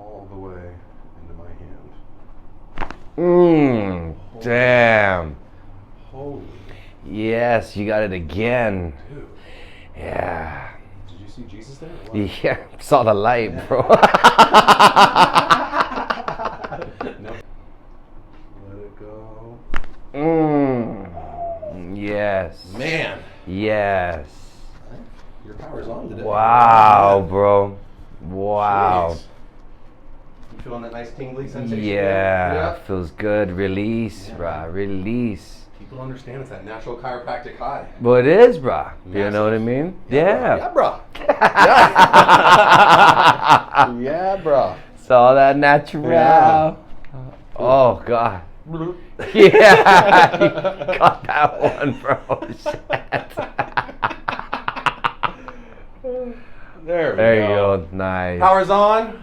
all the way into my hand. Damn. Holy. Yes, you got it again. Dude. Yeah. Did you see Jesus there? Or what? Yeah, saw the light, bro. No. Let it go. Yes. Man. Yes. Your power's on today. Wow, bro. Wow. Jeez. You feeling that nice tingly sensation? Yeah, feels good. Release, Yeah, brah. man. Release. People don't understand it's that natural chiropractic high. Well, it is, brah. You Massive. know what I mean? Yeah, bro. Yeah, bro. It's all that natural. Yeah. Oh, God. Yeah, you got that one, bro. Shit. There we There you go. go. Nice. Power's on.